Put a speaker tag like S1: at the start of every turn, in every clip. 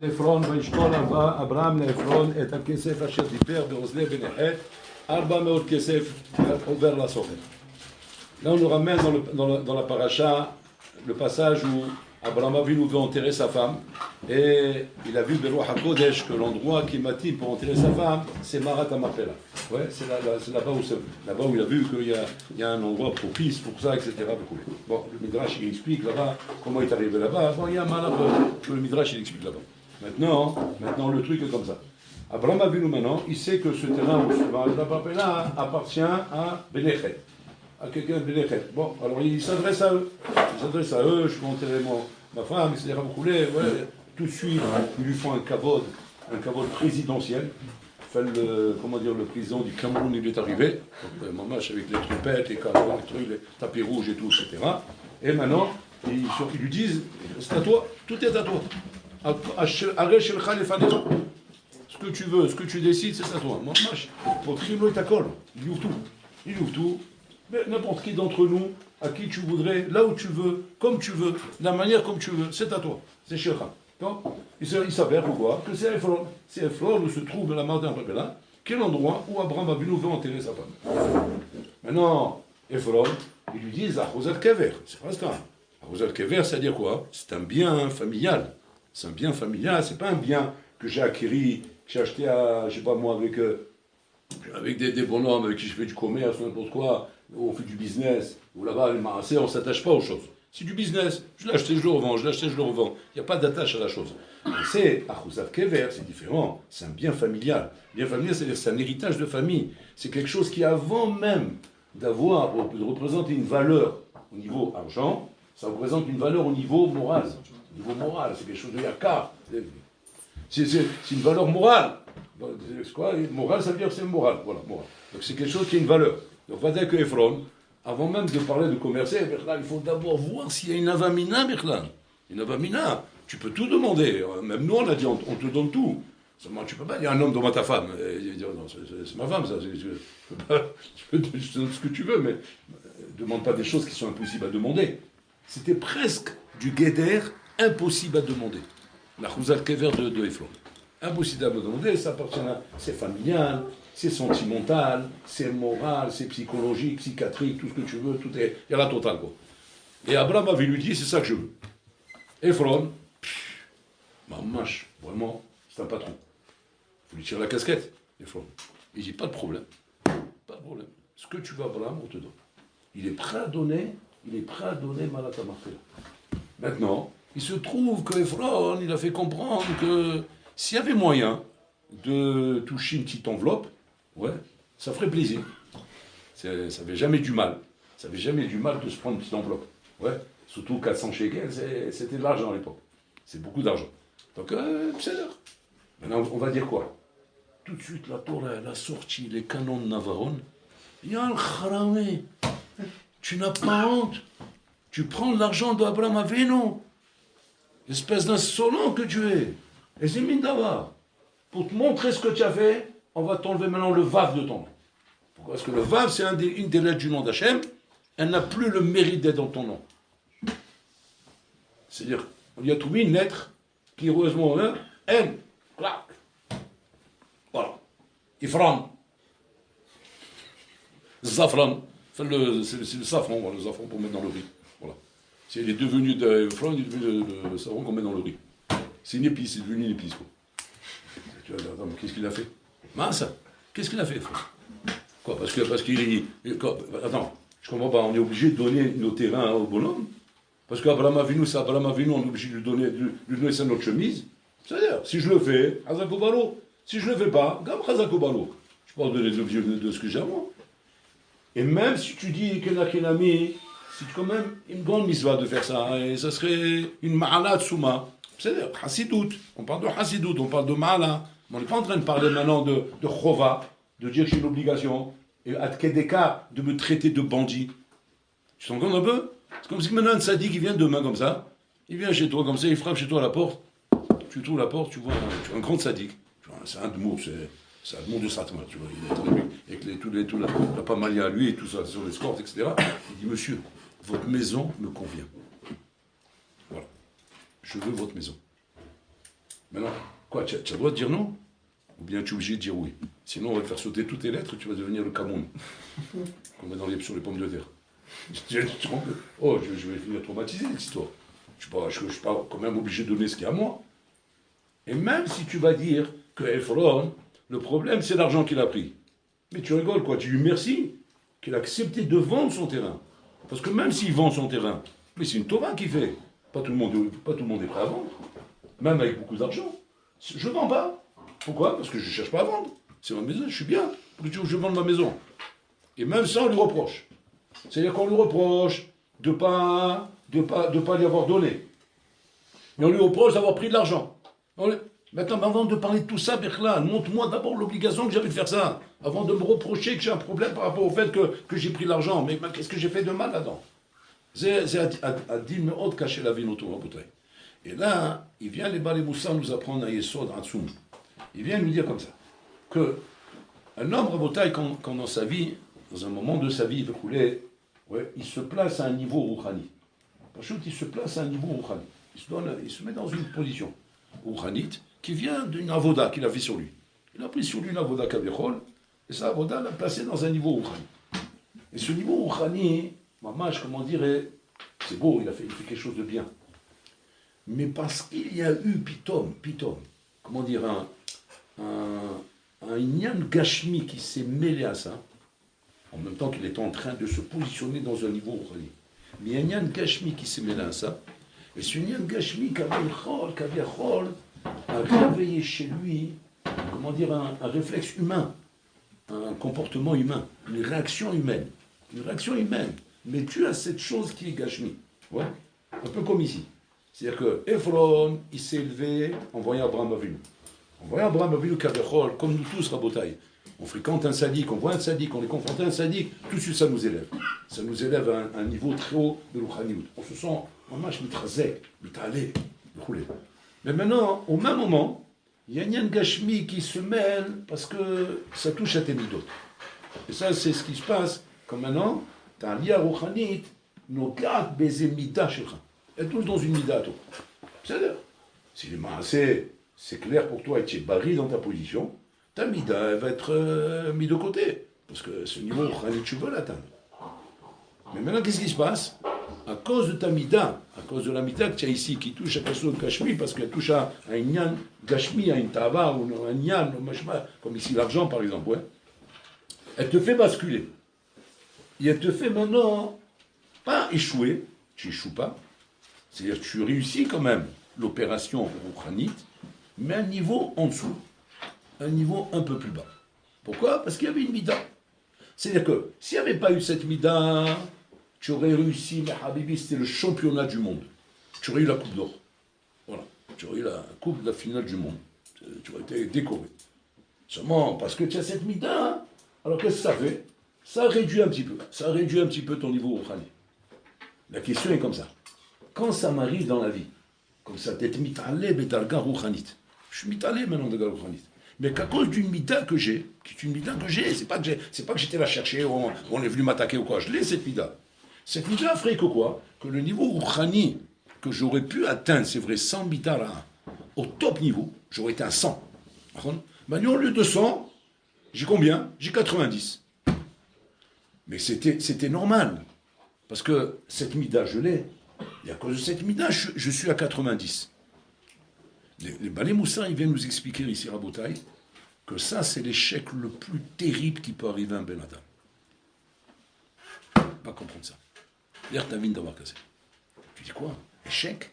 S1: עפרון וישתול אברהם לעפרון את הכסף אשר דיבר באוזני בני חת 400 כסף עובר לסוכן. Là on nous ramène dans la paracha le passage où Abraham Avinu veut enterrer sa femme et il a vu Beruach HaKodesh que l'endroit qui m'attire pour enterrer sa femme c'est Marat HaMachpelah. Ouais, c'est là-bas où il a vu qu'il y a un endroit propice pour ça, etc. Bon, le Midrash il explique là-bas comment il est arrivé là-bas. Bon, il y a un malheur que le Midrash il explique là-bas. Maintenant le truc est comme ça. Abraham Avinu maintenant, il sait que ce terrain où se Marat HaMachpelah appartient à Benechet. À quelqu'un de Benechet. Bon, alors il s'adresse à eux. Je peux enterrer ma femme, etc. Ouais, tout de suite, ils lui font un kavod présidentiel. Enfin, le président du Cameroun, il est arrivé. Mamache avec les trompettes, les canons, les trucs, les tapis rouges et tout, etc. Et maintenant, ils lui disent, c'est à toi, tout est à toi. Ce que tu veux, ce que tu décides, c'est à toi. Mamache, pour Trilo et Takol, il ouvre tout. Mais n'importe qui d'entre nous, à qui tu voudrais, là où tu veux, comme tu veux, de la manière comme tu veux, c'est à toi. C'est Shekha. Il s'avère pourquoi que c'est Ephron. C'est Ephron où se trouve la Marat HaMachpelah, qui est l'endroit où Abraham Avinu veut enterrer sa femme. Maintenant, Ephron, ils lui disent Achuzat Kever. C'est pas ça. Achuzat Kever, c'est-à-dire quoi? C'est un bien familial. C'est un bien familial, c'est pas un bien que j'ai acquis, que j'ai acheté à, je sais pas moi, avec des bonhommes avec qui je fais du commerce ou n'importe quoi, ou on fait du business, ou là-bas, on ne s'attache pas aux choses. C'est du business, je l'ai acheté, je le revends, Il n'y a pas d'attache à la chose. C'est Achuzat Kever, c'est différent, c'est un bien familial. Bien familial, c'est-à-dire c'est un héritage de famille. C'est quelque chose qui, avant même de représenter une valeur au niveau argent, ça représente une valeur au niveau moral. Au niveau moral, c'est quelque chose de yakar. C'est une valeur morale. C'est quoi? Morale, ça veut dire que c'est moral. Voilà, moral. Donc c'est quelque chose qui a une valeur. Donc on va dire que Ephron, avant même de parler de commercer, il faut d'abord voir s'il y a une avamina, une avamina. Tu peux tout demander. Même nous, on a dit, on te donne tout. Seulement, tu peux pas dire un homme devant ta femme. Il dit, non, c'est ma femme, ça. Tu peux te donner ce que tu veux, mais ne demande pas des choses qui sont impossibles à demander. C'était presque du guéder impossible à demander. La Achuzat Kever de Ephron. Impossible à demander, ça appartient à... C'est familial, c'est sentimental, c'est moral, c'est psychologique, psychiatrique, tout ce que tu veux, tout est... Il y a la totale, quoi. Et Abraham avait lui dit, c'est ça que je veux. Ephron, mamache, vraiment, c'est un patron. Il faut lui tirer la casquette, Ephron. Il dit, pas de problème. Ce que tu veux, Abraham, on te donne. Il est prêt à donner Marat HaMachpelah. Maintenant, il se trouve que Ephron, il a fait comprendre que s'il y avait moyen de toucher une petite enveloppe, ouais, ça ferait plaisir. Ça n'avait jamais du mal. Ça n'avait jamais du mal de se prendre une petite enveloppe. Ouais, surtout 400 shekels, c'était de l'argent à l'époque. C'est beaucoup d'argent. Donc, c'est l'heure. Maintenant, on va dire quoi? Tout de suite, la Torah, elle a sorti les canons de Navaron. Yal Kharamé, tu n'as pas honte. Tu prends l'argent d'Abraham Avinu. Espèce d'insolent que tu es. Et c'est Mindava. Pour te montrer ce que tu as fait, on va t'enlever maintenant le Vav de ton nom. Pourquoi? Parce que le Vav, c'est une des lettres du nom d'Hachem. Elle n'a plus le mérite d'être dans ton nom. C'est-à-dire, on y a trouvé une lettre qui, heureusement, N, clac. Voilà. Ifram. Zafran. Enfin, c'est le safran, voilà, le safran pour mettre dans le riz. Voilà. Il est devenu Ifram, il est devenu le safran qu'on met dans le riz. C'est une épice, c'est devenu une épice, quoi. Attends, mais qu'est-ce qu'il a fait? Mince, qu'est-ce qu'il a fait? Quoi? Parce qu'il... Attends, je comprends pas, on est obligé de donner nos terrains au bonhomme? Parce qu'Abraham Avinu, c'est Abraham Avinu, on est obligé de lui donner ça notre chemise? C'est-à-dire, si je le fais, Hazakobalo. Si je le fais pas, Gam Hazakobalo. Je parle de ce que j'ai à moi. Et même si tu dis que Nakinami, c'est quand même une grande mitzvah de faire ça, et ça serait une ma'ala tsuma. C'est-à-dire, Hassidout. On parle de Hassidout, on parle de ma'ala. On n'est pas en train de parler maintenant de chova, de dire que j'ai une obligation, et à Kedeka, de me traiter de bandit. Tu t'en comptes un peu? C'est comme si maintenant un sadique qui vient demain comme ça, il vient chez toi comme ça, il frappe chez toi à la porte, tu trouves la porte, tu vois un grand sadique. C'est un Admour, c'est un Admour de Satmar, tu vois, il est très bien, avec tout la pamalia à lui et tout ça, sur l'escorte, etc. Il dit, monsieur, votre maison me convient. Voilà. Je veux votre maison. Maintenant, quoi, tu as le droit de dire non? Ou bien tu es obligé de dire oui? Sinon, on va te faire sauter toutes tes lettres et tu vas devenir le Cameroun. Qu'on met sur les pommes de terre. Je vais finir traumatisé cette histoire. Je ne suis pas quand même obligé de donner ce qu'il y a à moi. Et même si tu vas dire que Efron, le problème c'est l'argent qu'il a pris. Mais tu rigoles quoi, tu lui merci qu'il a accepté de vendre son terrain. Parce que même s'il vend son terrain, mais c'est une Torah qu'il fait. Pas tout le monde est prêt à vendre. Même avec beaucoup d'argent. Je ne vends pas. Pourquoi? Parce que je ne cherche pas à vendre. C'est ma maison, je suis bien. Pourquoi tu veux que je vende ma maison? Et même ça, on lui reproche. C'est-à-dire qu'on lui reproche de ne pas lui avoir donné. Mais on lui reproche d'avoir pris de l'argent. Maintenant, avant de parler de tout ça, Berklan, montre-moi d'abord l'obligation que j'avais de faire ça. Avant de me reprocher que j'ai un problème par rapport au fait que j'ai pris de l'argent. Mais qu'est-ce que j'ai fait de mal là-dedans? C'est à dire, mais autre cacher la vie autour de la. Et là, il vient les Balé Moussa nous apprendre à Yesod, à Tsoum. Il vient nous dire comme ça, que un homme, Rabotai, quand dans sa vie, dans un moment de sa vie, il veut couler, il se place à un niveau rouhani. Parce qu'il se place à un niveau rouhani. Il se met dans une position rouhanite qui vient d'une avoda qu'il a fait sur lui. Il a pris sur lui une avoda kavichol, et sa avoda l'a placé dans un niveau rouhani. Et ce niveau rouhani, Mamash, comment dire, c'est beau, il fait quelque chose de bien. Mais parce qu'il y a eu pitom, comment dire, un Inyan Gashmi qui s'est mêlé à ça, en même temps qu'il est en train de se positionner dans un niveau rouhani. Mais il y a un Inyan Gashmi qui s'est mêlé à ça, et ce Inyan Gashmi, Kaviachol, a réveillé chez lui, comment dire, un réflexe humain, un comportement humain, une réaction humaine. Mais tu as cette chose qui est Gashmi. Ouais. Un peu comme ici. C'est-à-dire que Ephron, il s'est élevé en voyant Abraham Avinu. En voyant Abraham Avinu Kavechol, comme nous tous, Rabotai. On fréquente un sadique, on voit un sadique, on est confronté à un sadique, tout de suite ça nous élève. Ça nous élève à un niveau très haut de l'Uchaniout. On se sent, je mitrazek, mitalé, roulé. Mais maintenant, au même moment, il y a un Gashmi qui se mêle parce que ça touche à tes midot. Et ça, c'est ce qui se passe quand maintenant, tu as un lia rouchanit, nogat baiser mida shekha. Elle touche dans une mida, toi. C'est-à-dire, si les maasé, c'est clair pour toi et tu es barré dans ta position, ta mida, elle va être mise de côté. Parce que ce niveau rouchanit, tu veux l'atteindre. Mais maintenant, qu'est-ce qui se passe? À cause de ta mida, à cause de la mida que tu as ici, qui touche à quelque chose de Gashmi, parce qu'elle touche à un Nyan Gashmi, à une Tava, ou un Nyan, comme ici l'argent par exemple, ouais. Elle te fait basculer. Et elle te fait maintenant, pas échouer, tu n'échoues pas, c'est-à-dire que tu réussis quand même l'opération rouchanite, mais à un niveau en dessous, un niveau un peu plus bas. Pourquoi? Parce qu'il y avait une mida. C'est-à-dire que s'il n'y avait pas eu cette mida, tu aurais réussi, mais Habibi, c'était le championnat du monde. Tu aurais eu la coupe d'or. Voilà. Tu aurais eu la coupe de la finale du monde. Tu aurais été décoré. Seulement, parce que tu as cette mida, alors qu'est-ce que ça fait? Ça réduit un petit peu. Ça réduit un petit peu ton niveau rouhani. La question est comme ça. Quand ça m'arrive dans la vie, comme ça, d'être mitalé betalga rouhanit. Je suis mitalé maintenant de rouhanit. Mais qu'à cause d'une mida que j'ai, qui est une mida que j'ai, c'est pas que j'étais la chercher, on est venu m'attaquer ou quoi, je l'ai cette mida. Cette mida ferait que quoi? Que le niveau rouhani que j'aurais pu atteindre, c'est vrai, 100 midara, au top niveau, j'aurais été à 100. Maintenant, au lieu de 100, j'ai combien? J'ai 90. Mais c'était normal. Parce que cette mida, je l'ai. Et à cause de cette mida, je suis à 90. Les Balé Moussa, ils viennent nous expliquer ici, Rabotai, que ça, c'est l'échec le plus terrible qui peut arriver à un Ben Adam. Pas comprendre ça. L'air ta mine d'avoir cassé. Tu dis quoi? Échec?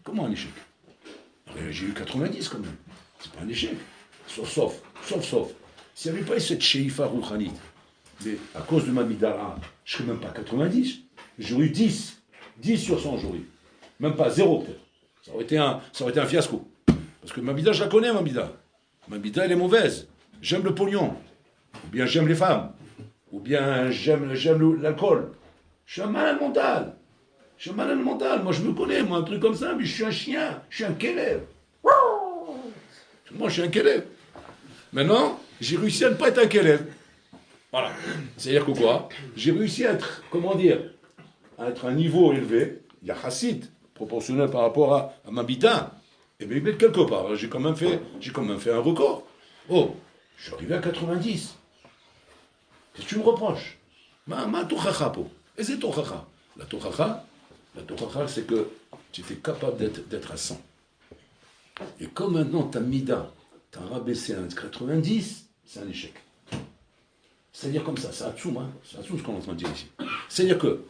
S1: Comment un échec? J'ai eu 90 quand même. C'est pas un échec. Sauf. S'il n'y avait pas eu cette sheifa rouhanite, mais à cause de ma midara, je ne serais même pas 90. J'aurais eu 10. 10 sur 100, j'aurais eu. Même pas 0 peut-être. Ça aurait été un fiasco. Parce que ma mida, je la connais, ma mida. Ma mida, elle est mauvaise. J'aime le pognon. Ou bien j'aime les femmes. Ou bien j'aime l'alcool. Je suis un malade mental. Moi, je me connais, moi, un truc comme ça, mais je suis un chien. Je suis un kelev. Moi, je suis un kelev. Maintenant, j'ai réussi à ne pas être un kelev. Voilà. C'est-à-dire que quoi? J'ai réussi à être, à être à un niveau élevé, il y a chassid, proportionnel par rapport à ma bida. Et bien, quelque part, j'ai quand même fait un record. Oh, je suis arrivé à 90. Qu'est-ce que tu me reproches? Ma tochacha po. Et c'est tochacha. La tochacha, c'est que tu étais capable d'être à 100. Et comme maintenant ta mida, t'as rabaissé à 90, c'est un échec. C'est-à-dire comme ça, c'est Atsoum, hein, c'est Atsoum ce qu'on est en train de dire ici. C'est-à-dire que,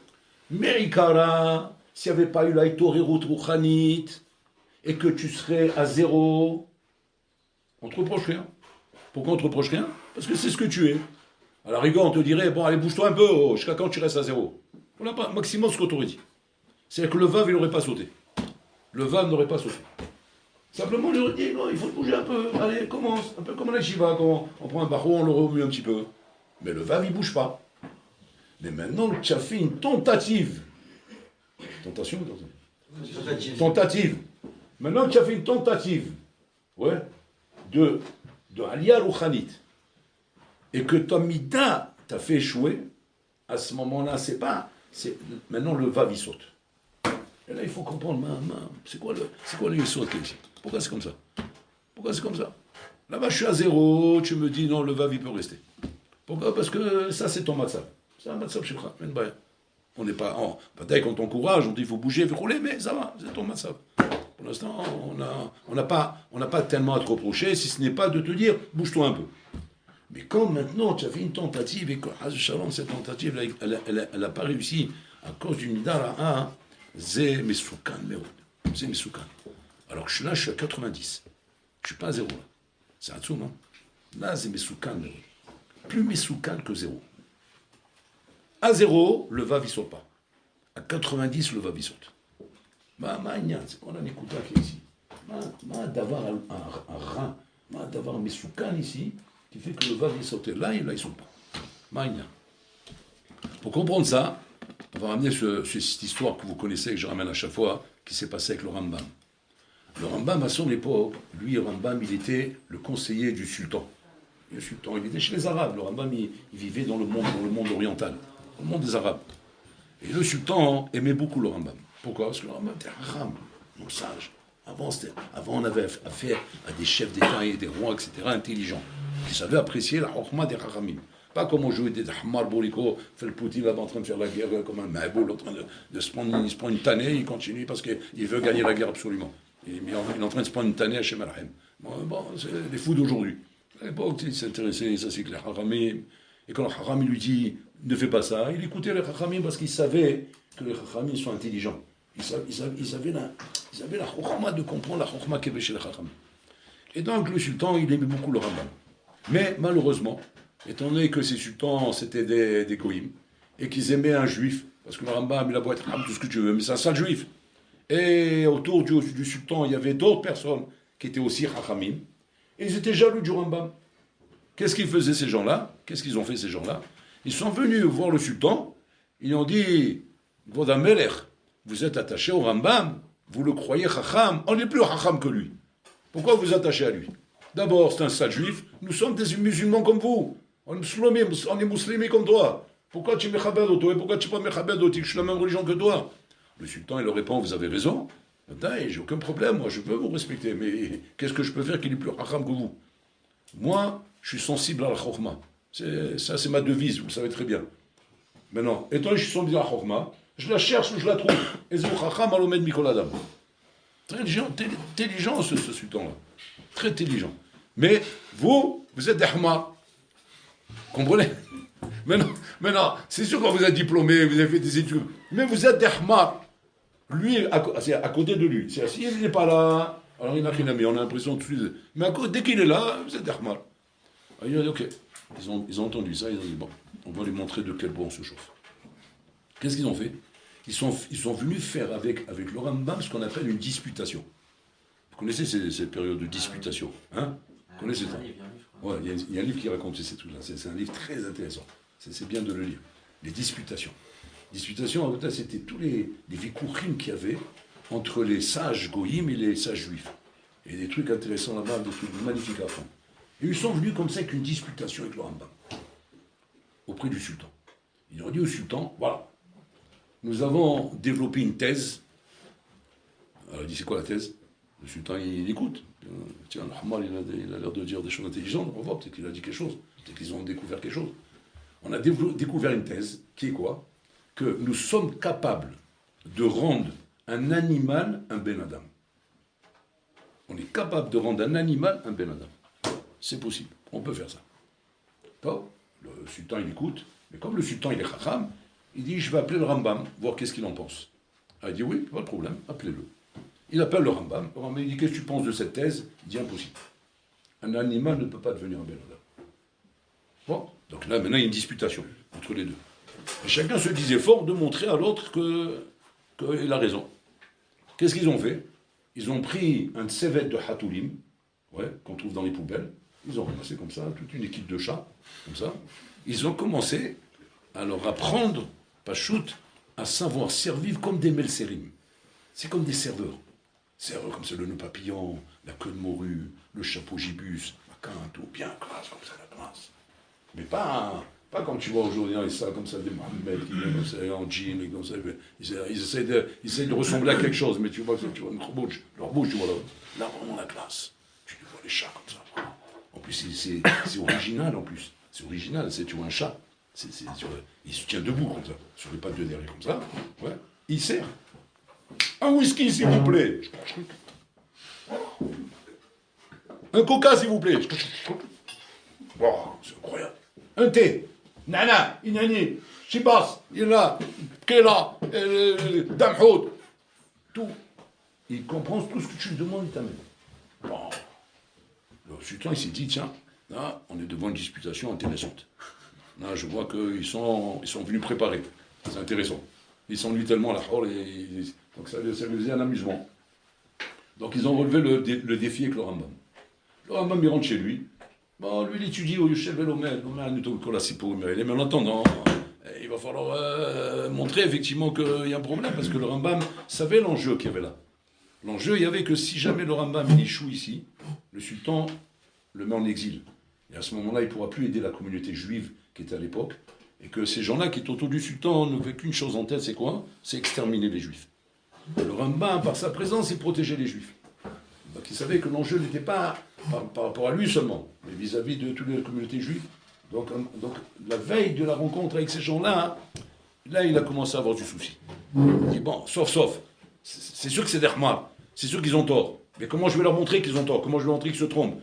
S1: Merikara, s'il n'y avait pas eu la Torerut Rouchanit, et que tu serais à 0, on te reproche rien. Pourquoi on te reproche rien? Parce que c'est ce que tu es. À la rigueur, on te dirait, bon, allez, bouge-toi un peu, oh, jusqu'à quand tu restes à 0. Voilà pas maximum ce qu'on t'aurait dit. C'est-à-dire que le Vav, il n'aurait pas sauté. Le Vav n'aurait pas sauté. Simplement, il aurait dit, non, il faut bouger un peu, allez, commence, un peu comme la Shiva, quand on prend un barreau, on le remue un petit peu. Mais le Vav, il ne bouge pas. Mais maintenant, tu as fait une tentative. Tentation ou tentative. Maintenant, tu as fait une tentative. Ouais. De Aliyah Rouchanit. Et que ton mida t'a fait échouer, à ce moment-là, maintenant le Vav, il saute. Et là, il faut comprendre, c'est quoi le yesod qui est ici? Pourquoi c'est comme ça? Pourquoi c'est comme ça? Là-bas, je suis à 0, tu me dis, non, le Vav, il peut rester. Pourquoi? Parce que ça, c'est ton matzah. C'est un matzah chez Kha. On n'est pas... Peut-être quand on courage, on dit, il faut bouger, il faut rouler, mais ça va, c'est ton matzah. Pour l'instant, on n'a pas tellement à te reprocher, si ce n'est pas de te dire, bouge-toi un peu. Mais quand maintenant tu as fait une tentative et que cette tentative elle n'a pas réussi à cause d'une midara, c'est mesoukan, c'est mesoukan. Alors que je suis à 90. Je ne suis pas à 0 là. C'est un tsoum, hein. Là, c'est mesoukan, plus mesoukan que 0. À 0, le vav il saute pas. À 90, le vav il saute. C'est qu'on a un écouteur qui est ici. D'avoir un rein, d'avoir un mesoukan ici, qui fait que le vav il saute. Là, il ne saute pas. Pour comprendre ça, on va ramener cette histoire que vous connaissez, que je ramène à chaque fois, qui s'est passée avec le Rambam. Le Rambam, à son époque, lui, le Rambam, il était le conseiller du sultan. Le sultan, il était chez les Arabes. Le Rambam, il vivait dans le monde oriental, dans le monde des Arabes. Et le sultan aimait beaucoup le Rambam. Pourquoi? Parce que le Rambam était un ram, non sage. Avant, on avait affaire à des chefs d'État et des rois, etc., intelligents, qui savaient apprécier la chokhma des Chachamim. Pas comme aujourd'hui des Hamar Bouriko, fait le Poutine là-bas en train de faire la guerre comme un maboul, en train de se prendre une tannée, il continue parce qu'il veut gagner la guerre absolument. Il est en train de se prendre une tannée à Shem Alhem. Bon, c'est les fous d'aujourd'hui. À l'époque, il s'intéressait, ça c'est que les Chachamim, et quand le Chachamim lui dit ne fais pas ça, il écoutait les Chachamim parce qu'il savait que les Chachamim sont intelligents. Ils avaient la chokhma de comprendre la chokhma qu'il y avait chez les Chachamim. Et donc le sultan, il aimait beaucoup le Rambam. Mais malheureusement, étant donné que ces sultans, c'était des goïms, et qu'ils aimaient un juif, parce que le Rambam, il a beau être tout ce que tu veux, mais c'est un sale juif. Et autour du sultan, il y avait d'autres personnes qui étaient aussi Chachamim, et ils étaient jaloux du Rambam. Qu'est-ce qu'ils faisaient ces gens-là? Qu'est-ce qu'ils ont fait ces gens-là? Ils sont venus voir le sultan, ils ont dit, Voda Melech, vous êtes attaché au Rambam, vous le croyez Chacham, on n'est plus Chacham que lui. Pourquoi vous attachez à lui? D'abord, c'est un sale juif, nous sommes des musulmans comme vous. On est musulmans comme toi. Pourquoi tu m'échabed au toi et pourquoi tu ne pas m'échabed au que je suis la même religion que toi? Le sultan, il leur répond, vous avez raison. J'ai aucun problème, moi je veux vous respecter, mais qu'est-ce que je peux faire qu'il est plus Chacham que vous? Moi, je suis sensible à la chokhma. Ça, c'est ma devise, vous le savez très bien. Maintenant, étant donné que je suis sensible à la chokhma, je la cherche ou je la trouve. Et c'est Chacham Alomed Mikol Adam. Très intelligent ce sultan-là. Très intelligent. Mais vous êtes des Hamar. Comprenez? Maintenant, c'est sûr que vous êtes diplômé, vous avez fait des études, mais vous êtes des Hamar. Lui, c'est à côté de lui. C'est s'il n'est pas là, alors il n'a rien à mettre, on a l'impression de suite. Mais dès qu'il est là, vous êtes des Hamar. Alors il a dit, ok. Ils ont entendu ça, ils ont dit, bon, on va lui montrer de quel bois on se chauffe. Qu'est-ce qu'ils ont fait? Ils sont venus faire avec le Rambam ce qu'on appelle une disputation. Vous connaissez cette période de disputation, hein? Vous connaissez ça? Ouais, il y a un livre qui raconte ces trucs-là. C'est un livre très intéressant. C'est bien de le lire. Les disputations. Disputations, en fait, c'était tous les vikourim qu'il y avait entre les sages goïm et les sages juifs. Et des trucs intéressants là-bas, des trucs magnifiques à fond. Et ils sont venus comme ça avec une disputation avec le Rambam, auprès du sultan. Ils ont dit au sultan, voilà, nous avons développé une thèse. Alors il dit, c'est quoi la thèse? Le sultan, il écoute. Tiens, le Hamal, il a l'air de dire des choses intelligentes. On voit, peut-être qu'il a dit quelque chose. Peut-être qu'ils ont découvert quelque chose. On a découvert une thèse qui est quoi? Que nous sommes capables de rendre un animal un ben Adam. On est capable de rendre un animal un ben Adam. C'est possible. On peut faire ça. D'accord? Le sultan, il écoute. Mais comme le sultan, il est chacham, il dit, je vais appeler le Rambam, voir qu'est-ce qu'il en pense. Il dit, oui, pas de problème, appelez-le. Il appelle le Rambam. Le Rambam, il dit, qu'est-ce que tu penses de cette thèse? Il dit, impossible. Un animal ne peut pas devenir un ben Adam. Bon, donc là, maintenant, il y a une disputation entre les deux. Et chacun se disait fort de montrer à l'autre qu'il a raison. Qu'est-ce qu'ils ont fait? Ils ont pris un tsevet de Hatoulim, ouais, qu'on trouve dans les poubelles. Ils ont ramassé comme ça, toute une équipe de chats, comme ça. Ils ont commencé à leur apprendre, Pachout, à savoir servir comme des melserim. C'est comme des serveurs. Serveurs comme c'est le nœud papillon, la queue de morue, le chapeau gibus, la quinte, tout bien classe, comme ça, la classe. Mais pas comme tu vois aujourd'hui, ils savent comme ça, des Mohamed qui viennent comme ça, en jean, et comme ça. Ils essayent de ressembler à quelque chose, mais tu vois leur bouche, tu vois là vraiment la classe. Tu vois les chats comme ça. En plus, c'est original, en plus. C'est original, tu vois un chat. Il se tient debout comme ça, sur les pattes de derrière comme ça. Ouais. Il sert. Un whisky, s'il vous plaît. Un coca, s'il vous plaît. Wow, c'est incroyable. Un thé. Nana, Inani, Chibas, Ila, Kela, Damhoud. Tout. Il comprend tout ce que tu lui demandes, il t'amène. Bon. Le sultan, il s'est dit, tiens, là, on est devant une disputation intéressante. Là, je vois qu'ils sont venus préparer. C'est intéressant. Ils s'ennuient tellement à la hall, donc ça faisait un amusement. Donc ils ont relevé le défi avec le Rambam. Le Rambam, il rentre chez lui. Bon, lui, il étudie au Yoshev el-Omer, mais en attendant, il va falloir montrer effectivement qu'il y a un problème, parce que le Rambam savait l'enjeu qu'il y avait là. L'enjeu, il y avait que si jamais le Rambam il échoue ici, le sultan le met en exil. Et à ce moment-là, il ne pourra plus aider la communauté juive qui était à l'époque, et que ces gens-là qui étaient autour du sultan n'avaient qu'une chose en tête, c'est quoi? C'est exterminer les juifs. Le Rambam, par sa présence, il protégeait les juifs. Donc il savait que l'enjeu n'était pas par rapport à lui seulement, mais vis-à-vis de toute la communauté juive. Donc la veille de la rencontre avec ces gens-là, là il a commencé à avoir du souci. Il dit, bon, sauf, c'est sûr que c'est des Rahmar, c'est sûr qu'ils ont tort, mais comment je vais leur montrer qu'ils ont tort? Comment je vais leur montrer qu'ils se trompent?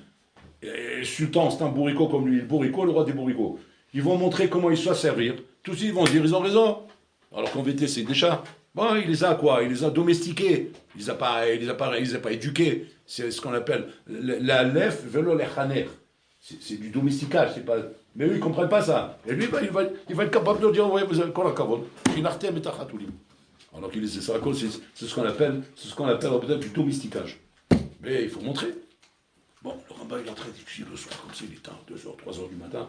S1: Et le sultan, c'est un bourricot comme lui, le bourricot, le roi des bourricots. Ils vont montrer comment ils savent servir. Tous ils vont dire, ils ont raison. Alors qu'en vérité, c'est des chats. Bon, il les a quoi? Il les a domestiqués. Il les a pas éduqués. C'est ce qu'on appelle la lef velo lechaner. C'est du domesticage, c'est pas. Mais eux, ils ne comprennent pas ça. Et lui, il va être capable de dire, ouais, vous avez quoi la cavole? Alors qu'il c'est ça, c'est ce qu'on appelle peut-être du domesticage. Mais il faut montrer. Bon, le Rambam, il est en train d'étudier le soir, comme ça, il est tard, 2h, 3h du matin.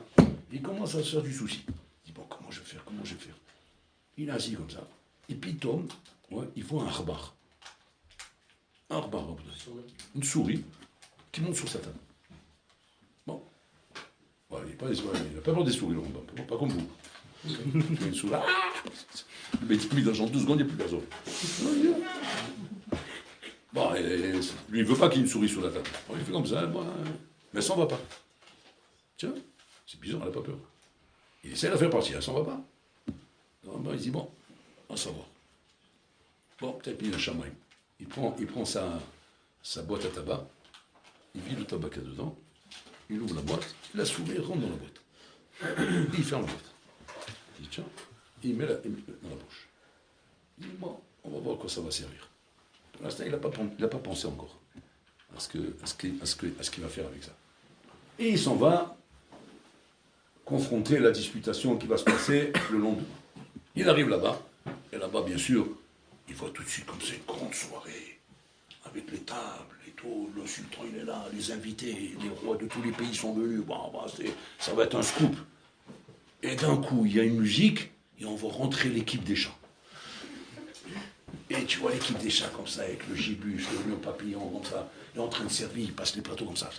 S1: Il commence à se faire du souci. Il dit, bon, comment je vais faire? Il est assis comme ça. Et puis il tombe, ouais, il voit un arbar. Une souris qui monte sur sa table. Bon. Ouais, il n'a pas peur des souris, le Rambam. Pas comme vous. Une souris. Mais dans 2 secondes, il n'y a plus personne. Bon, lui, il ne veut pas qu'il y ait une souris sur la table. Bon, il fait comme ça, bon, mais elle s'en va pas. Tiens, c'est bizarre, elle n'a pas peur. Il essaie de la faire partir, elle s'en va pas. Non, ben, il dit, bon, on s'en va. Bon, peut-être il a un chamaï. Il prend sa boîte à tabac, il vide le tabac qu'il y a dedans, il ouvre la boîte, la souris rentre dans la boîte. Et il ferme la boîte. Il dit, tiens, il met dans la bouche. Il dit, bon, on va voir à quoi ça va servir. Pour l'instant, il n'a pas pensé encore à ce qu'il va faire avec ça. Et il s'en va confronter la disputation qui va se passer le long de... Il arrive là-bas, et là-bas, bien sûr, il voit tout de suite comme c'est une grande soirée, avec les tables et tout, le sultan il est là, les invités, les rois de tous les pays sont venus, bon, ça va être un scoop. Et d'un coup, il y a une musique, et on va rentrer l'équipe des chats. Et tu vois l'équipe des chats comme ça, avec le gibus, le nœud papillon comme ça, il est en train de servir, il passe les plateaux comme ça,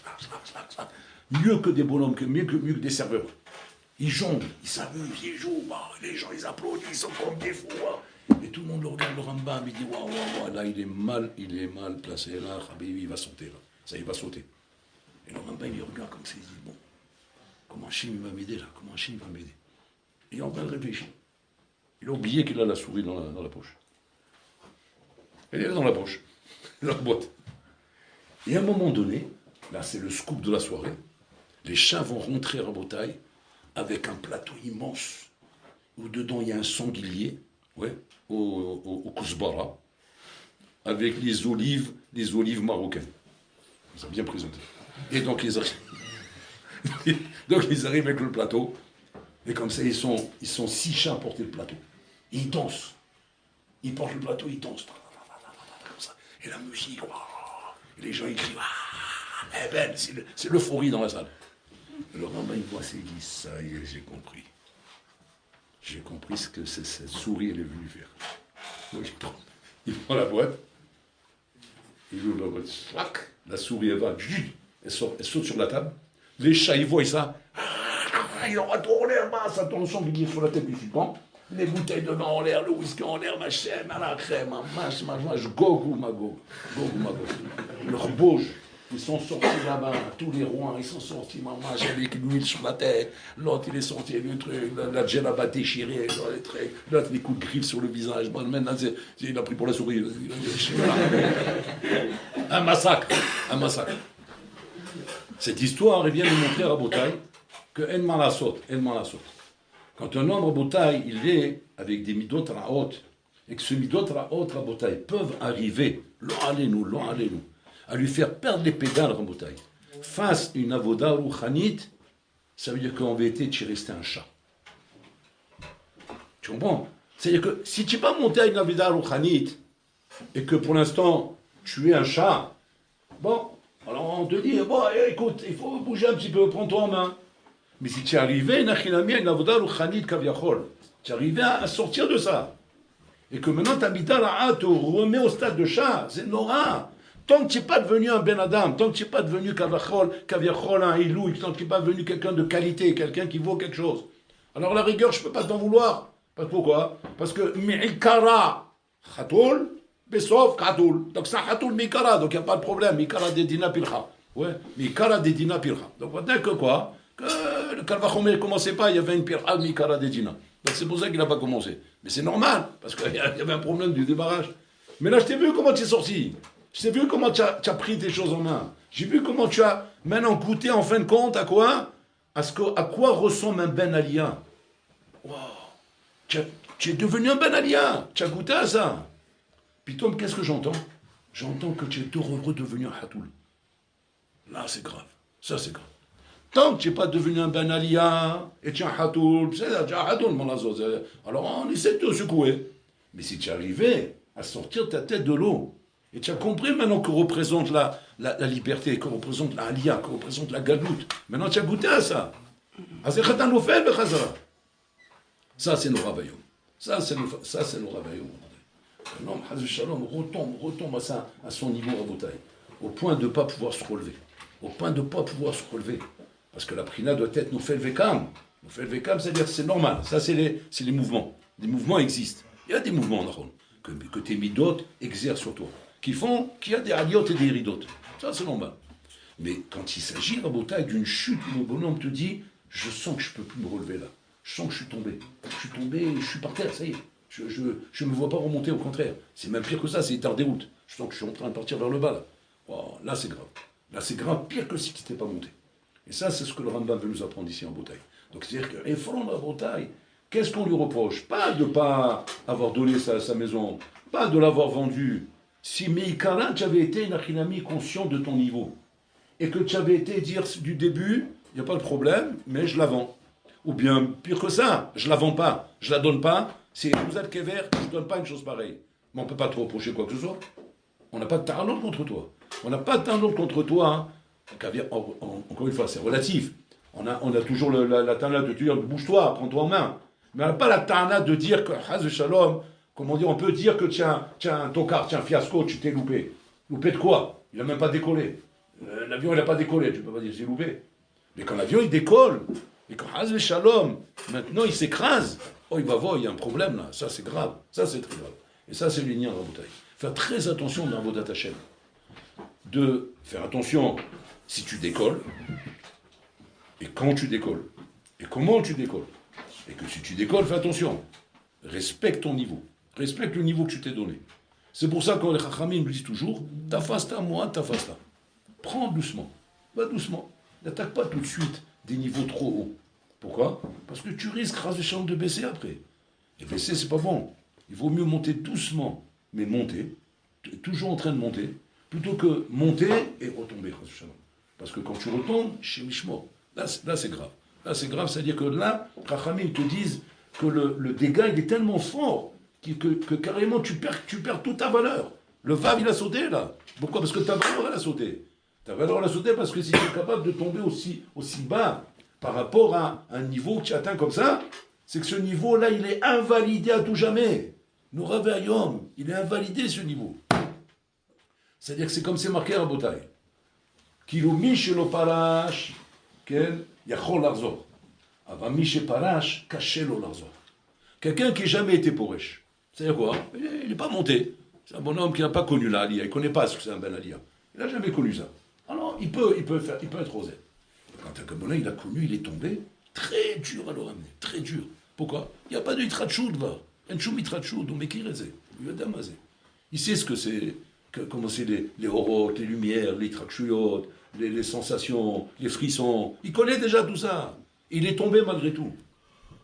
S1: mieux que des bonhommes, mieux que des serveurs. Ils jonglent, ils s'amusent, ils jouent, bah, les gens ils applaudissent, ils sont comme des fous. Bah. Et tout le monde le regarde, le Rambam, il dit, waouh, waouh, là, il est mal placé, là, Habibi, il va sauter, là. Ça, il va sauter. Et le Rambam, il regarde comme ça, il dit, bon, comment Hachem va m'aider, là? Comment Hachem va m'aider? Il est en train de réfléchir. Il a oublié qu'il a la souris dans la poche. Elle est là dans la poche, dans la boîte. Et à un moment donné, là, c'est le scoop de la soirée, les chats vont rentrer à Rabotaï avec un plateau immense, où dedans il y a un sanglier, ouais, au kousbara, avec les olives marocaines. Ça a bien présenté. Et donc ils arrivent avec le plateau, et comme ça ils sont 6 chats à porter le plateau. Et ils dansent. Ils portent le plateau, ils dansent. Comme ça. Et la musique, et les gens ils crient, eh ben, c'est l'euphorie dans la salle. Le rabbin il voit ça, il dit, ça y est, j'ai compris. J'ai compris ce que cette souris elle est venue faire. Donc il prend la boîte, il ouvre la boîte, la souris elle va, elle saute sur la table. Les chats ils voient ça, il aura tout en l'air, ça tourne son billet sur la tête du sultan. Les bouteilles de vin en l'air, le whisky en l'air, ma chaîne, à la crème, je gogou ma go. Leur bouge. Ils sont sortis là-bas, tous les rois, ils sont sortis, maman, avec l'huile sur la tête, l'autre il est sorti le truc, la djellaba déchirée, l'autre les coups de griffe sur le visage, bon, maintenant il a pris pour la souris. Un massacre. Cette histoire, elle vient de montrer à Rabotaï que en malasot. Quand un homme Rabotaï, il est avec des midot raot, et que ce midot raot Rabotaï peuvent arriver, lo alenu, à lui faire perdre les pédales, Rabotaï. Face à une avoda rouchanit, ça veut dire qu'en vérité, tu es resté un chat. Tu comprends? C'est-à-dire que si tu n'es pas monté à une avoda rouchanit, et que pour l'instant, tu es un chat, bon, alors on te dit, bon, écoute, il faut bouger un petit peu, prends-toi en main. Mais si tu es arrivé, Nachinami, à une avoda rouchanit kaviachol, tu es arrivé à sortir de ça. Et que maintenant, ta bita te remet au stade de chat, c'est Nora. Tant que tu n'es pas devenu un Ben Adam, tant que tu n'es pas devenu Kaviachol, un Ilou, tant que tu n'es pas devenu quelqu'un de qualité, quelqu'un qui vaut quelque chose. Alors la rigueur, je ne peux pas t'en vouloir. Pourquoi? Parce que Mi'ikara Khatoul, Besov Khatoul. Donc c'est un Khatoul Mi'ikara, donc il n'y a pas de problème. Mi'ikara de Dina Pilcha. Ouais, Mi'ikara de Dina Pilcha. Donc maintenant que quoi? Que le Kalvachomer ne commençait pas, il y avait une Pilcha Mi'ikara de Dina. Donc c'est pour ça qu'il n'a pas commencé. Mais c'est normal, parce qu'il y avait un problème du débarrage. Mais là, je t'ai vu comment tu es sorti. Je t'ai vu comment tu as pris tes choses en main. J'ai vu comment tu as maintenant goûté en fin de compte à quoi? À quoi ressemble un Ben Aliyah. Wow. Tu es devenu un Ben Aliyah. Tu as goûté à ça. Puis Tom, qu'est-ce que j'entends? J'entends que tu es redevenu un Hatoul. Là, c'est grave. Ça, c'est grave. Tant que tu n'es pas devenu un Ben Aliyah et tu es un Hatoul, tu es un Hatoul, mon azo. Alors on essaie de te secouer. Mais si tu arrivais à sortir ta tête de l'eau, et tu as compris maintenant que représente la liberté, que représente la Aliyah, que représente la galoute. Maintenant tu as goûté à ça. Ça c'est nos ravaillons. Ça c'est nos ravaillons. Non, Shalom retombe à son niveau Rabotaï, au point de ne pas pouvoir se relever. Parce que la prina doit être nous fait le vekam. Nous fait le vekam, c'est-à-dire c'est normal. Ça c'est les mouvements. Les mouvements existent. Il y a des mouvements, que tes midot exercent sur toi. Qu'il y a des aliotes et des iridotes. Ça, c'est normal. Mais quand il s'agit, Rabotaï, d'une chute où le bonhomme te dit, je sens que je ne peux plus me relever là. Je sens que je suis tombé. Je suis par terre, ça y est. Je ne me vois pas remonter, au contraire. C'est même pire que ça, c'est étard des routes. Je sens que je suis en train de partir vers le bas, là. Wow, là, c'est grave. Là, c'est grave, pire que si tu n'étais pas monté. Et ça, c'est ce que le Rambam veut nous apprendre ici en Rabotaï. Donc, c'est-à-dire que, Ephron Rabotaï, qu'est-ce qu'on lui reproche? Pas de ne pas avoir donné sa maison, pas de l'avoir vendue. Si Meïkara, tu avais été une achinami conscient de ton niveau, et que tu avais été dire du début, il n'y a pas de problème, mais je la vends. Ou bien, pire que ça, je la vends pas, je la donne pas, c'est vous êtes Kever, je ne donne pas une chose pareille. Mais on ne peut pas te reprocher quoi que ce soit. On n'a pas de tarnot contre toi. On n'a pas de tarnot contre toi. Hein. Encore une fois, c'est relatif. On a toujours la tarna de te dire, bouge-toi, prends-toi en main. Mais on n'a pas la tarna de dire que, Haz Shalom, comment dire, on peut dire que tiens, un tocard, tiens, fiasco, tu t'es loupé. Loupé de quoi? Il n'a même pas décollé. L'avion, il n'a pas décollé, tu ne peux pas dire c'est loupé. Mais quand l'avion, il décolle, et quand Haz Shalom, maintenant, il s'écrase, Oh, il va voir, il y a un problème là. Ça, c'est grave. Ça, c'est très grave. Et ça, c'est l'union dans la bouteille. Faire très attention dans Avodat Hashem. De faire attention si tu décolles, et quand tu décolles, et comment tu décolles. Et que si tu décolles, fais attention. Respecte ton niveau. Respecte le niveau que tu t'es donné. C'est pour ça que les Chachamim nous disent toujours, ta fasta, moi, ta fasta. Prends doucement. Va doucement. N'attaque pas tout de suite des niveaux trop hauts. Pourquoi? Parce que tu risques de baisser après. Et baisser, c'est pas bon. Il vaut mieux monter doucement, mais monter, toujours en train de monter, plutôt que monter et retomber. Parce que quand tu retombes, chez Mishmo, là c'est grave. Là c'est grave, c'est-à-dire que là, Chachamim te disent que le dégât il est tellement fort que carrément tu perds toute ta valeur. Le Vav il a sauté là. Pourquoi? Parce que ta valeur elle a sauté. Ta valeur elle a sauté parce que si tu es capable de tomber aussi bas par rapport à un niveau que tu atteins comme ça, c'est que ce niveau-là, il est invalidé à tout jamais. Nous réveillons, il est invalidé ce niveau. C'est-à-dire que c'est comme c'est marqué à Botaï. Kilo mishelo parash, ken yachol larzor. Ava mishe parash, kashelo larzor. Quelqu'un qui n'a jamais été poresh. C'est-à-dire quoi? Il n'est pas monté. C'est un bonhomme qui n'a pas connu l'Aliyah. Il ne connaît pas ce que c'est un ben Aliyah. Il n'a jamais connu ça. Alors, il peut être osé. Quand un bonhomme, il a connu, il est tombé. Très dur à le ramener. Très dur. Pourquoi? Il n'y a pas de itrachud, va. Un choum itrachud, on m'écrirait. Il va damazé. Il sait ce que c'est, comment c'est les horotes, les lumières, les itrachuyot, les sensations, les frissons. Il connaît déjà tout ça. Il est tombé malgré tout.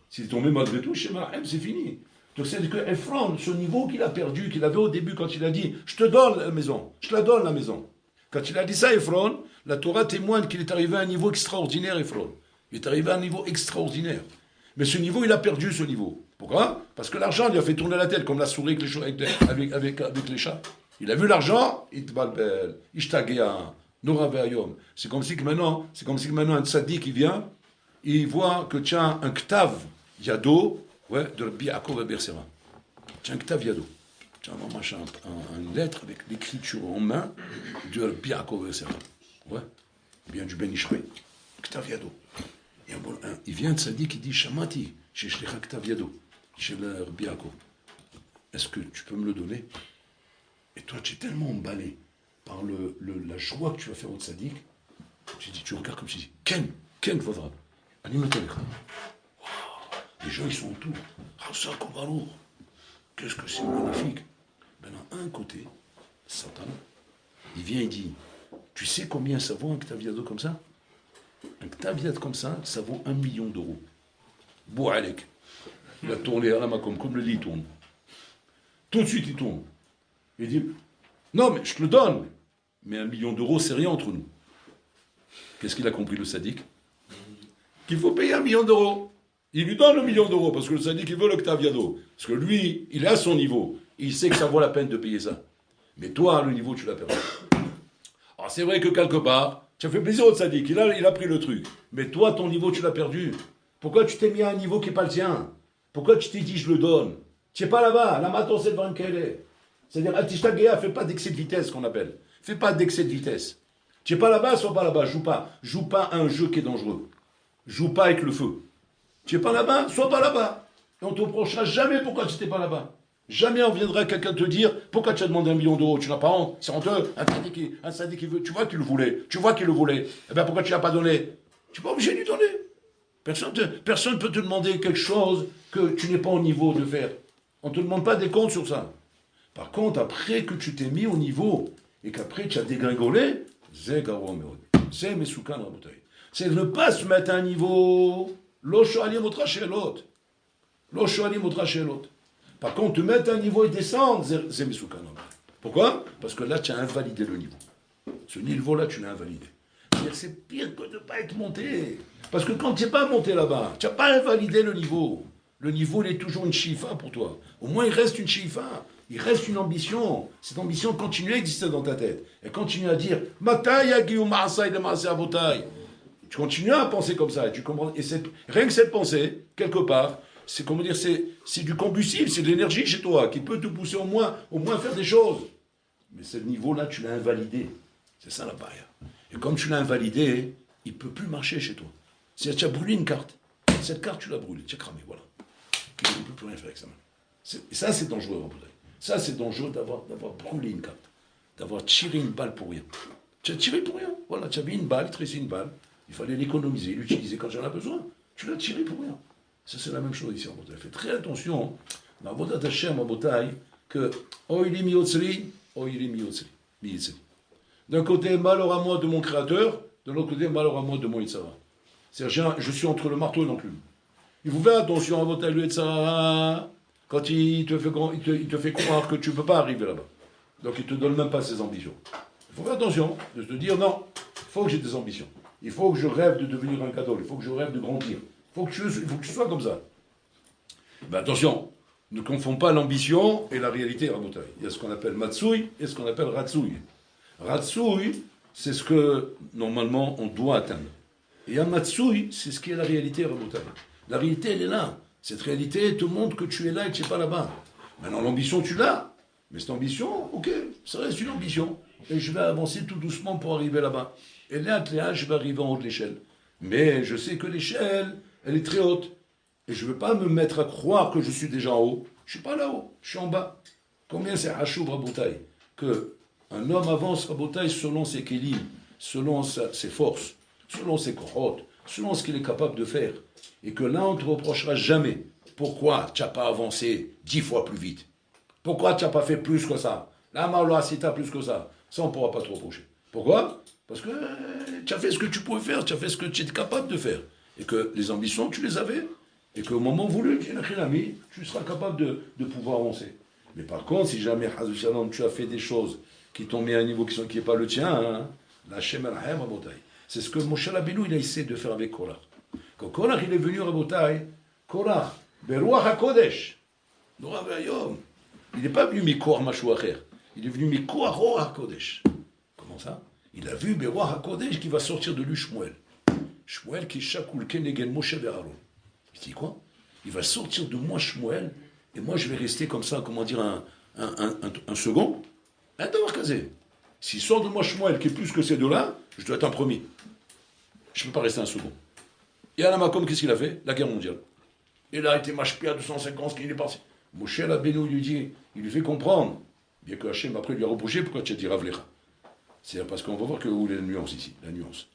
S1: S'il est tombé malgré tout, chez Mahem, c'est fini. Donc c'est que Ephron, ce niveau qu'il a perdu, qu'il avait au début quand il a dit « Je te donne la maison, je te la donne la maison ». Quand il a dit ça, Ephron, la Torah témoigne qu'il est arrivé à un niveau extraordinaire, Ephron. Il est arrivé à un niveau extraordinaire. Mais ce niveau, il a perdu ce niveau. Pourquoi? Parce que l'argent lui a fait tourner la tête, comme la souris avec les chats. Il a vu l'argent, il te balbel, ishtagea, noraveayom. C'est comme si que maintenant un tzaddik qui vient, il voit que tu as un ktav yado, ouais, de Rabbi Yaakov Bersera. Tu as un ktav yado. Tu as une lettre avec l'écriture en main de Rabbi Yaakov Bersera. Ouais, bien du Ben Ishmael. Ktav yado. Il vient de tzaddik qui dit Shamati, chez Shlecha ktav yado, chez le Rabbi Yaakov. Est-ce que tu peux me le donner? Et toi, tu es tellement emballé par la joie que tu vas faire au tzaddik. Tu regardes comme tu dis Ken Kvadrab. Les gens ils sont autour. Qu'est-ce que c'est magnifique. Maintenant, un côté, Satan, il vient et dit, tu sais combien ça vaut un ktaviado comme ça? Un ktaviado comme ça vaut 1 million d'euros. Boualek. Il a tourné à la macom, comme le lit tourne. Tout de suite il tourne. Il dit, non mais je te le donne. Mais 1 million d'euros, c'est rien entre nous. Qu'est-ce qu'il a compris le sadique? Qu'il faut payer 1 million d'euros. Il lui donne 1 million d'euros parce que le syndic il veut le ktaviado. Parce que lui, il est à son niveau. Il sait que ça vaut la peine de payer ça. Mais toi, le niveau, tu l'as perdu. Alors c'est vrai que quelque part, ça fait plaisir au syndic. Il a pris le truc. Mais toi, ton niveau, tu l'as perdu. Pourquoi tu t'es mis à un niveau qui n'est pas le tien? Pourquoi tu t'es dit je le donne? Tu n'es pas là-bas. Là-bas, ton c'est devant quel est. C'est-à-dire, Atishtageya, fais pas d'excès de vitesse, qu'on appelle. Fais pas d'excès de vitesse. Tu n'es pas là-bas, sois pas là-bas. Joue pas. Joue pas à un jeu qui est dangereux. Joue pas avec le feu. Tu n'es pas là-bas, sois pas là-bas. Et on ne te reprochera jamais pourquoi tu n'étais pas là-bas. Jamais on viendra quelqu'un te dire pourquoi tu as demandé 1 million d'euros. Tu n'as pas honte, c'est honteux. Un syndic qui veut, tu vois qu'il le voulait. Eh bien pourquoi tu ne l'as pas donné? Tu n'es pas obligé de lui donner. Personne ne peut te demander quelque chose que tu n'es pas au niveau de faire. On ne te demande pas des comptes sur ça. Par contre, après que tu t'es mis au niveau et qu'après tu as dégringolé, c'est Mesoukan Rabotai. C'est de ne pas se mettre à un niveau. Par contre, te mettre à un niveau et descendre, c'est Mesoukan. Pourquoi? Parce que là, tu as invalidé le niveau. Ce niveau-là, tu l'as invalidé. C'est pire que de ne pas être monté. Parce que quand tu n'es pas monté là-bas, tu n'as pas invalidé le niveau. Le niveau, il est toujours une chifa pour toi. Au moins, il reste une chifa. Il reste une ambition. Cette ambition continue à exister dans ta tête. Elle continue à dire tu continues à penser comme ça. Et tu comprends. Et rien que cette pensée, quelque part, c'est comment dire, c'est du combustible, c'est de l'énergie chez toi qui peut te pousser au moins à faire des choses. Mais ce niveau-là, tu l'as invalidé. C'est ça la barrière. Et comme tu l'as invalidé, il ne peut plus marcher chez toi. C'est-à-dire, tu as brûlé une carte. Cette carte, tu l'as brûlée, tu as cramé, voilà. il ne peut plus rien faire avec sa main. Et ça, c'est dangereux, Rabotai. Ça, c'est dangereux d'avoir brûlé une carte, d'avoir tiré une balle pour rien. Tu as tiré pour rien. Voilà, tu avais une balle, il te restait une balle. Il fallait l'économiser, l'utiliser quand j'en ai besoin. Tu l'as tiré pour rien. Ça, c'est la même chose ici, Rabotai. Fais très attention, dans Avodat Hashem, Rabotai, que Oili Miotzri, Oili Miotzri. D'un côté, malheur à moi de mon créateur, de l'autre côté, malheur à moi de mon Yitzhara. C'est-à-dire, je suis entre le marteau et l'enclume. Il faut faire attention à votre Yitzhara quand il te fait croire que tu ne peux pas arriver là-bas. Donc il ne te donne même pas ses ambitions. Il faut faire attention de se dire non, il faut que j'ai des ambitions. Il faut que je rêve de devenir un cadeau, il faut que je rêve de grandir. Il faut que tu sois comme ça. Ben attention, ne confonds pas l'ambition et la réalité, Rabotai. Il y a ce qu'on appelle Matsui et ce qu'on appelle Ratsui. Ratsui, c'est ce que normalement on doit atteindre. Et un Matsui, c'est ce qui est la réalité, Rabotai. La réalité, elle est là. Cette réalité te montre que tu es là et que tu n'es pas là-bas. Maintenant, l'ambition, tu l'as. Mais cette ambition, ok, ça reste une ambition. Et je vais avancer tout doucement pour arriver là-bas. Et là, je vais arriver en haut de l'échelle. Mais je sais que l'échelle, elle est très haute. Et je ne veux pas me mettre à croire que je suis déjà en haut. Je ne suis pas là-haut, je suis en bas. Combien c'est Hachouv Rabotai qu'un homme avance Rabotai selon ses kélim, selon ses forces, selon ses kohot, selon ce qu'il est capable de faire. Et que là, on ne te reprochera jamais. Pourquoi tu n'as pas avancé 10 fois plus vite? Pourquoi tu n'as pas fait plus que ça? Là, Maoula, si tu as plus que ça, ça, on ne pourra pas te reprocher. Pourquoi? Parce que tu as fait ce que tu pouvais faire, tu as fait ce que tu étais capable de faire. Et que les ambitions, tu les avais. Et qu'au moment voulu, tu seras capable de pouvoir avancer. Mais par contre, si jamais, tu as fait des choses qui t'ont mis à un niveau qui n'est pas le tien, hein, la Shem el-Haem Rabotai. C'est ce que Moshe Rabbeinu, il a essayé de faire avec Korach. Quand Korach, il est venu, Rabotai, Korach, Beruach HaKodesh, Nora Ve'ayom, il n'est pas venu Mikor Mashou Acher, il est venu Mikor Ruach HaKodesh. Comment ça? Il a vu Beruach HaKodesh qui va sortir de lui Shmuel. Shmuel qui est Shakul Kenegen Moshe Ve'Aaron. Il dit quoi? Il va sortir de moi Shmuel, et moi je vais rester comme ça, comment dire, un second, un Davar Kazé. S'il sort de moi Shmuel qui est plus que ces deux-là, je dois être un premier. Je ne peux pas rester un second. Et à la Makom, qu'est-ce qu'il a fait? La guerre mondiale. Il a été machpi à 250, qu'il est parti. Moshe Rabbeinu lui dit, il lui fait comprendre, bien que Hachem après lui a reproché, pourquoi tu as dit Ravlecha? C'est parce qu'on va voir où est la nuance ici, la nuance.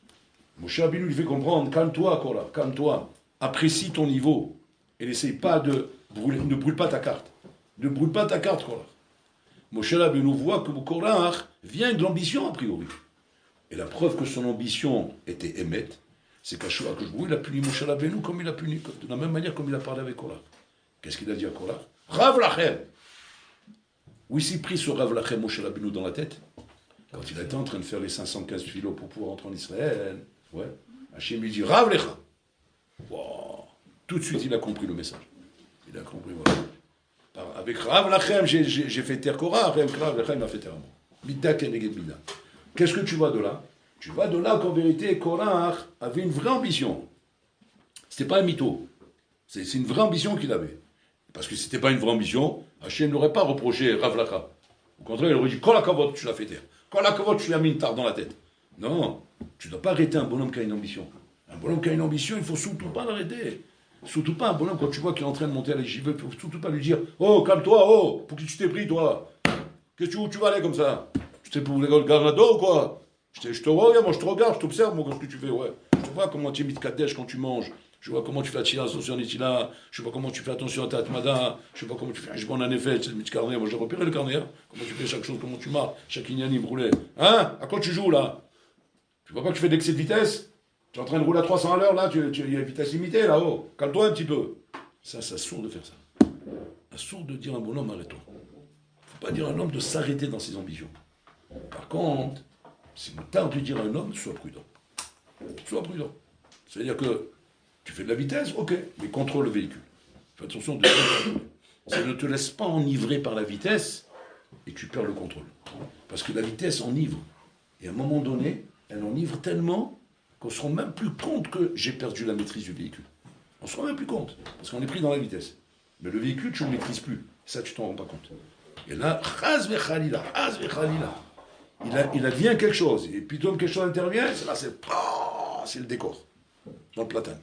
S1: Moshe Rabbeinu lui fait comprendre, calme-toi, Korah, calme-toi, apprécie ton niveau, et n'essaye pas de brûler, ne brûle pas ta carte. Ne brûle pas ta carte, Korah. Moshe Rabbeinu voit que Korah vient de l'ambition, a priori. Et la preuve que son ambition était émette, c'est qu'Ashua Kajbou, il a puni Moshe Rabbeinu comme il a puni, de la même manière comme il a parlé avec Korah. Qu'est-ce qu'il a dit à Korah? Rav Lachem. Où il s'est pris ce Rav Lachem Moshe Rabbeinu dans la tête? Quand il était en train de faire les 515 philos pour pouvoir entrer en Israël, ouais, Hachem lui dit Rav Lecha. Wow. Tout de suite, il a compris le message. Il a compris, voilà. Avec Rav Lachem, j'ai fait taire Korah, Rav Lachem a fait taire à moi. Mida keneged mida. Qu'est-ce que tu vois de là? Tu vois de là qu'en vérité, Korah avait une vraie ambition. C'était pas un mytho. C'est une vraie ambition qu'il avait. Parce que si c'était pas une vraie ambition, Hachem n'aurait pas reproché Rav Lachem. Au contraire, il aurait dit Kol hakavod, tu l'as fait taire. Kol hakavod, tu lui as mis une tarte dans la tête. Non, tu ne dois pas arrêter un bonhomme qui a une ambition. Un bonhomme qui a une ambition, il ne faut surtout pas l'arrêter. Surtout pas un bonhomme, quand tu vois qu'il est en train de monter à l'échelle, il ne faut surtout pas lui dire Oh, calme-toi, oh, pour qui tu t'es pris, toi? Où tu vas aller comme ça? Tu t'es pour le garnado ou quoi? Je te regarde, moi je te regarde, je t'observe, moi, ce que tu fais, ouais. Je vois comment tu es mis de Kadesh quand tu manges. Je vois comment tu fais attention à Nitila. Je vois comment tu fais attention à ta Atmada. Je vois comment tu fais un effet. Moi j'ai repéré le carnet. Hein. Comment tu fais chaque chose, comment tu marches, chaque ignani roulé. Hein? À quoi tu joues là? Tu vois pas que tu fais de l'excès de vitesse? Tu es en train de rouler à 300 à l'heure là, il y a une vitesse limitée là-haut. Calme-toi un petit peu. Ça sourd de faire ça. Ça sourd de dire à un bonhomme arrête-toi. Il ne faut pas dire à un homme de s'arrêter dans ses ambitions. Par contre, c'est tard de dire à un homme sois prudent. Sois prudent. C'est-à-dire que tu fais de la vitesse, ok, mais contrôle le véhicule. Fais attention de ça ne te laisse pas enivrer par la vitesse et tu perds le contrôle. Parce que la vitesse enivre. Et à un moment donné, elle enivre tellement qu'on ne se rend même plus compte que j'ai perdu la maîtrise du véhicule. On ne se rend même plus compte, parce qu'on est pris dans la vitesse. Mais le véhicule, tu ne le maîtrises plus. Ça, tu t'en rends pas compte. Et là, il advient quelque chose. Et puis, comme quelque chose intervient, là, c'est le décor. Dans le platane.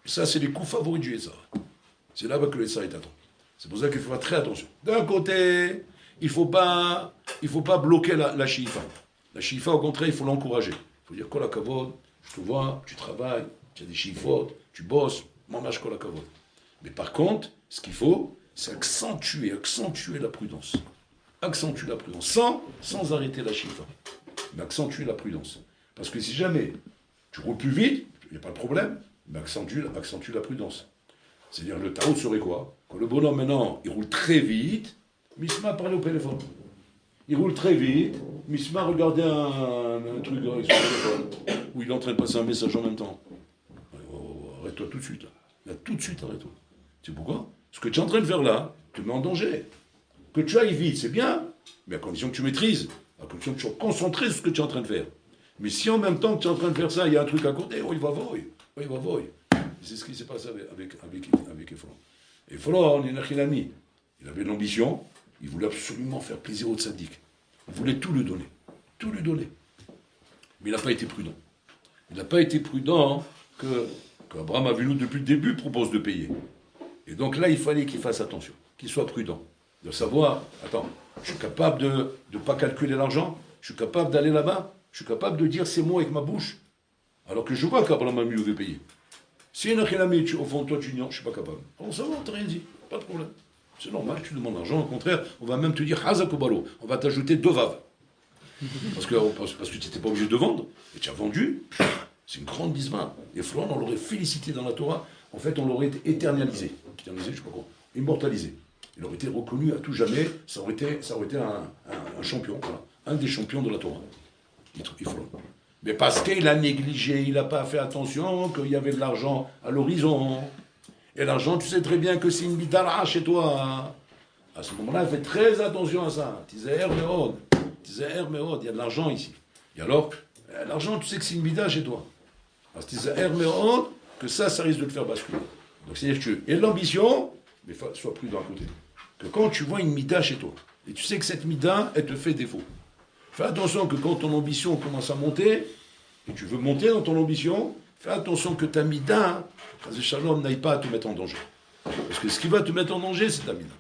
S1: Ça, c'est les coups favoris du Yetzirah. C'est là-bas que le Issa est attend. C'est pour ça qu'il faut faire très attention. D'un côté, il ne faut pas bloquer la shifa. La shifa, au contraire, il faut l'encourager. Il faut dire, kol hakavod, je te vois, tu travailles, tu as des shifot, tu bosses, mamash kol hakavod. Mais par contre, ce qu'il faut, c'est accentuer la prudence. Accentuer la prudence, sans arrêter la shifa. Mais accentuer la prudence. Parce que si jamais tu roules plus vite, il n'y a pas de problème, mais accentue la prudence. C'est-à-dire, le tarot serait quoi? Quand le bonhomme, maintenant, il roule très vite, Misma parlait au téléphone. Il roule très vite, Misma regardait un truc sur le téléphone, où il est en train de passer un message en même temps. Arrête-toi tout de suite, là. Là, tout de suite, arrête-toi. Tu sais pourquoi? Ce que tu es en train de faire là, te met en danger. Que tu ailles vite, c'est bien, mais à condition que tu maîtrises, à condition que tu sois concentré sur ce que tu es en train de faire. Mais si en même temps que tu es en train de faire ça, il y a un truc à côté, il va voir. C'est ce qui s'est passé avec Ephron. Ephron, il avait l'ambition, il voulait absolument faire plaisir au tzaddik. Il voulait tout lui donner. Mais il n'a pas été prudent. Il n'a pas été prudent qu'Abraham Avinu, depuis le début, propose de payer. Et donc là, il fallait qu'il fasse attention, qu'il soit prudent. De savoir, attends, je suis capable de ne pas calculer l'argent, je suis capable d'aller là-bas, je suis capable de dire ces mots avec ma bouche, alors que je vois qu'Abraham Avinu veut payer. Si un achinami, au fond de toi, tu dis non, je ne suis pas capable. Alors ça va, on t'a rien dit, pas de problème. C'est normal, tu demandes l'argent, au contraire, on va même te dire Hazakobalo, on va t'ajouter 2 vaves. Parce que tu n'étais pas obligé de vendre, et tu as vendu, c'est une grande bisma. Et Florent, on l'aurait félicité dans la Torah, en fait, on l'aurait éternisé, je ne sais pas quoi, immortalisé. Il aurait été reconnu à tout jamais, ça aurait été un champion, voilà, un des champions de la Torah. Mais parce qu'il a négligé, il n'a pas fait attention qu'il y avait de l'argent à l'horizon. Et l'argent, tu sais très bien que c'est une bidara chez toi. À ce moment-là, fais très attention à ça. Tisaher meod, il y a de l'argent ici. Et alors, l'argent, tu sais que c'est une bida chez toi. Parce que tisaher meod, que ça risque de te faire basculer. Donc c'est-à-dire que tu as l'ambition, mais sois prudent à côté. Que quand tu vois une mida chez toi, et tu sais que cette mida, elle te fait défaut. Fais attention que quand ton ambition commence à monter, et tu veux monter dans ton ambition, fais attention que ta mida, Shalom, n'aille pas à te mettre en danger. Parce que ce qui va te mettre en danger, c'est ta mida.